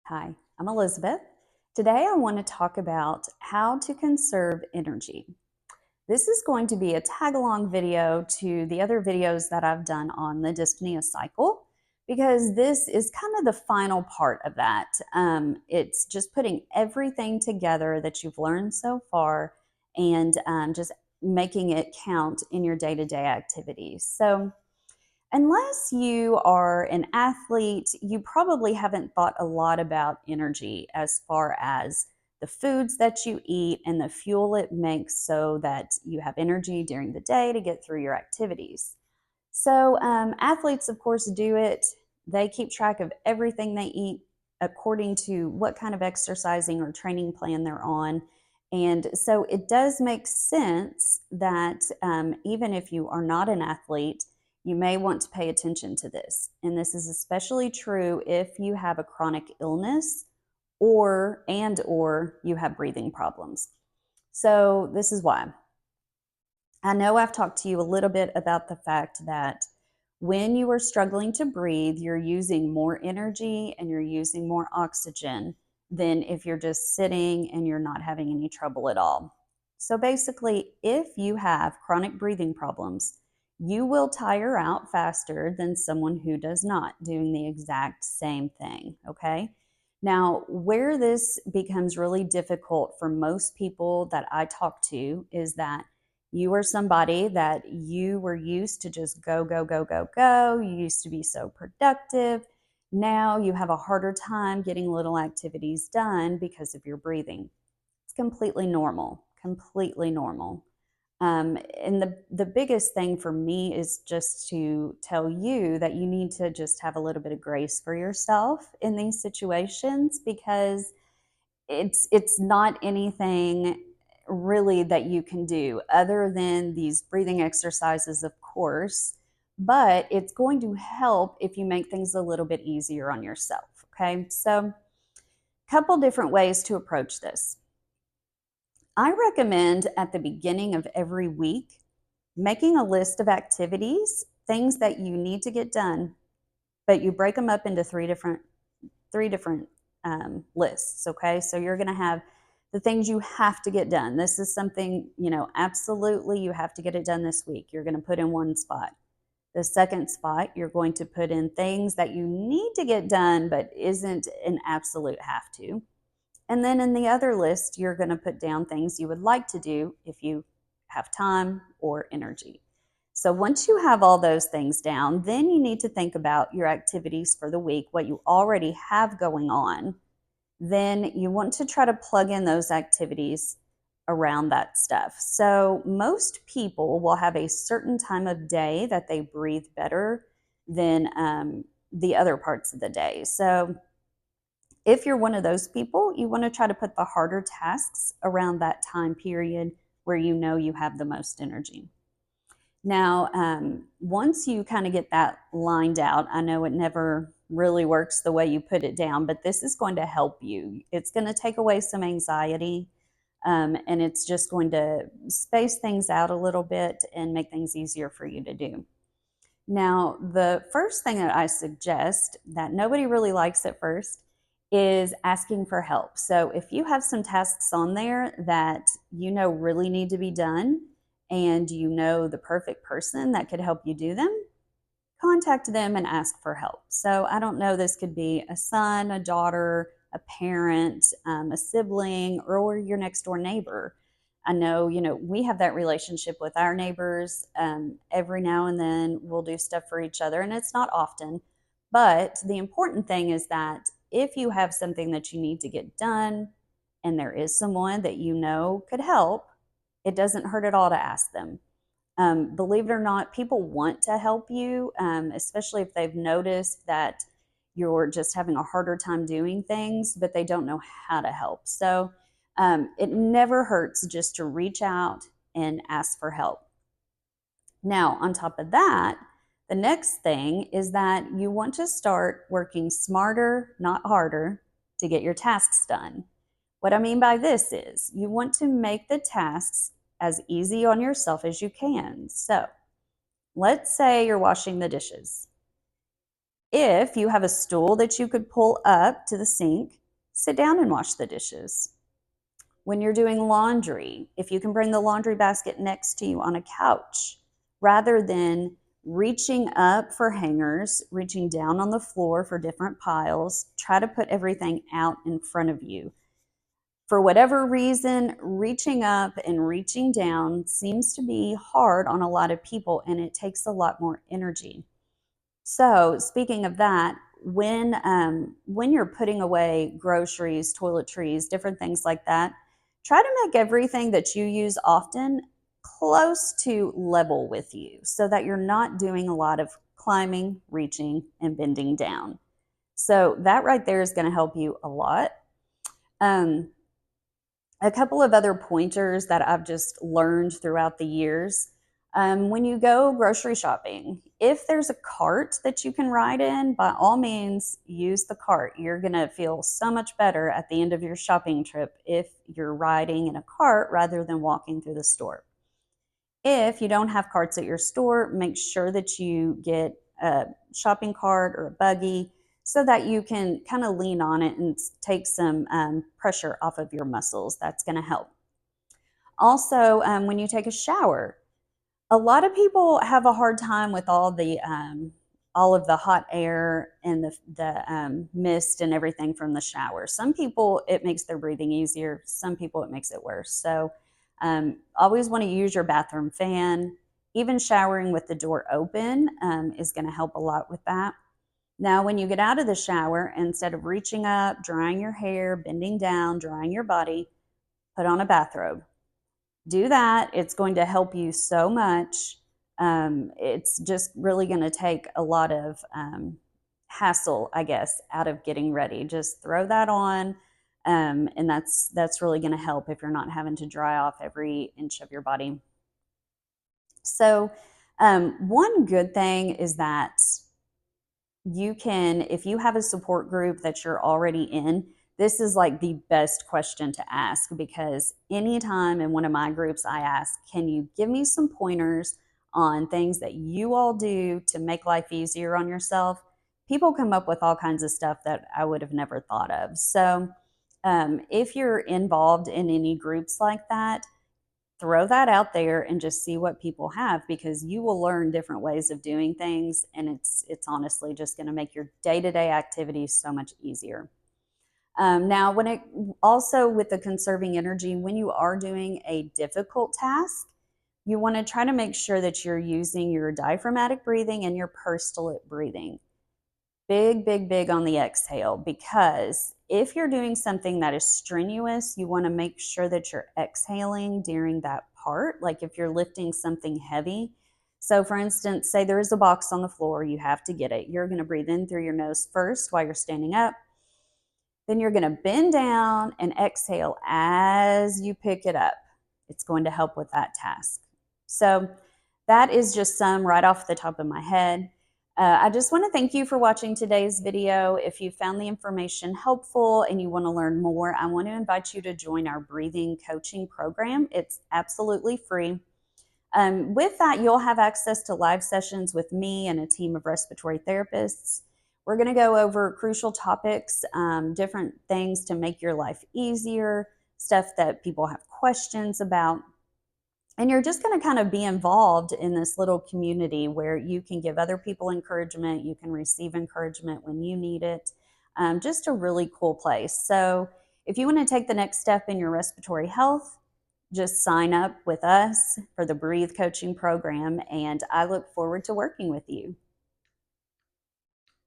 Hi, I'm Elizabeth. Today I want to talk about how to conserve energy. This is going to be a tag along video to the other videos that I've done on the dyspnea cycle because this is kind of the final part of that. It's just putting everything together that you've learned so far and just making it count in your day to day activities. So, unless you are an athlete, you probably haven't thought a lot about energy as far as the foods that you eat and the fuel it makes so that you have energy during the day to get through your activities. So, athletes, of course, do it. They keep track of everything they eat according to what kind of exercising or training plan they're on. And so it does make sense that even if you are not an athlete, you may want to pay attention to this. And this is especially true if you have a chronic illness or you have breathing problems. So this is why. I know I've talked to you a little bit about the fact that when you are struggling to breathe, you're using more energy and you're using more oxygen than if you're just sitting and you're not having any trouble at all. So basically, if you have chronic breathing problems, you will tire out faster than someone who does not, doing the exact same thing. Okay. Now, where this becomes really difficult for most people that I talk to is that you are somebody that you were used to just go, go, go, go, go. You used to be so productive. Now you have a harder time getting little activities done because of your breathing. It's completely normal, completely normal. And the biggest thing for me is just to tell you that you need to just have a little bit of grace for yourself in these situations because it's not anything really that you can do other than these breathing exercises, of course, but it's going to help if you make things a little bit easier on yourself. Okay, so a couple different ways to approach this. I recommend at the beginning of every week making a list of activities, things that you need to get done, but you break them up into three different lists. Okay, so you're going to have the things you have to get done. This is something, absolutely you have to get it done this week. You're going to put in one spot. The second spot, you're going to put in things that you need to get done, but isn't an absolute have to. And then in the other list, you're going to put down things you would like to do if you have time or energy. So once you have all those things down, then you need to think about your activities for the week, what you already have going on. Then you want to try to plug in those activities around that stuff. So most people will have a certain time of day that they breathe better than the other parts of the day. So if you're one of those people, you want to try to put the harder tasks around that time period where you know you have the most energy. Now, once you kind of get that lined out, I know it never really works the way you put it down, but this is going to help you. It's going to take away some anxiety, and it's just going to space things out a little bit and make things easier for you to do. Now, the first thing that I suggest that nobody really likes at first is asking for help. So, if you have some tasks on there that you know really need to be done and you know the perfect person that could help you do them, contact them and ask for help. So, I don't know, this could be a son, a daughter, a parent, a sibling, or your next door neighbor. I know, we have that relationship with our neighbors. Every now and then we'll do stuff for each other, and it's not often. But the important thing is that if you have something that you need to get done and there is someone that you know could help, it doesn't hurt at all to ask them. Believe it or not, people want to help you, especially if they've noticed that you're just having a harder time doing things, but they don't know how to help. So it never hurts just to reach out and ask for help. Now, on top of that, the next thing is that you want to start working smarter, not harder, to get your tasks done. What I mean by this is you want to make the tasks as easy on yourself as you can. So let's say you're washing the dishes. If you have a stool that you could pull up to the sink, sit down and wash the dishes. When you're doing laundry, if you can bring the laundry basket next to you on a couch, rather than reaching up for hangers, reaching down on the floor for different piles, try to put everything out in front of you. For whatever reason, reaching up and reaching down seems to be hard on a lot of people, and it takes a lot more energy. So, speaking of that, when you're putting away groceries, toiletries, different things like that, try to make everything that you use often close to level with you, so that you're not doing a lot of climbing, reaching, and bending down. So that right there is going to help you a lot. Um, a couple of other pointers that I've just learned throughout the years. When you go grocery shopping, if there's a cart that you can ride in, by all means, use the cart. You're going to feel so much better at the end of your shopping trip if you're riding in a cart rather than walking through the store. If you don't have carts at your store, make sure that you get a shopping cart or a buggy so that you can kind of lean on it and take some pressure off of your muscles. That's going to help. Also, when you take a shower, a lot of people have a hard time with all of the hot air and the mist and everything from the shower. Some people, it makes their breathing easier. Some people, it makes it worse. So always want to use your bathroom fan. Even showering with the door open is going to help a lot with that. Now, when you get out of the shower, instead of reaching up, drying your hair, bending down, drying your body, put on a bathrobe. Do that. It's going to help you so much. It's just really going to take a lot of hassle, I guess, out of getting ready. Just throw that on, and that's really going to help if you're not having to dry off every inch of your body. So, one good thing is that you can, if you have a support group that you're already in, this is like the best question to ask, because anytime in one of my groups I ask, can you give me some pointers on things that you all do to make life easier on yourself? People come up with all kinds of stuff that I would have never thought of. So, if you're involved in any groups like that, throw that out there and just see what people have, because you will learn different ways of doing things, and it's honestly just going to make your day-to-day activities so much easier. Now, when it also with the conserving energy, when you are doing a difficult task, you want to try to make sure that you're using your diaphragmatic breathing and your pursed lip breathing. Big, big, big on the exhale, because if you're doing something that is strenuous, you want to make sure that you're exhaling during that part. Like if you're lifting something heavy. So, for instance, say there is a box on the floor, you have to get it. You're going to breathe in through your nose first while you're standing up. Then you're going to bend down and exhale as you pick it up. It's going to help with that task. So, that is just some right off the top of my head. I just want to thank you for watching today's video. If you found the information helpful and you want to learn more, I want to invite you to join our breathing coaching program. It's absolutely free. With that, you'll have access to live sessions with me and a team of respiratory therapists. We're going to go over crucial topics, different things to make your life easier, stuff that people have questions about. And you're just going to kind of be involved in this little community where you can give other people encouragement. You can receive encouragement when you need it. Just a really cool place. So if you want to take the next step in your respiratory health, just sign up with us for the Breathe Coaching Program. And I look forward to working with you.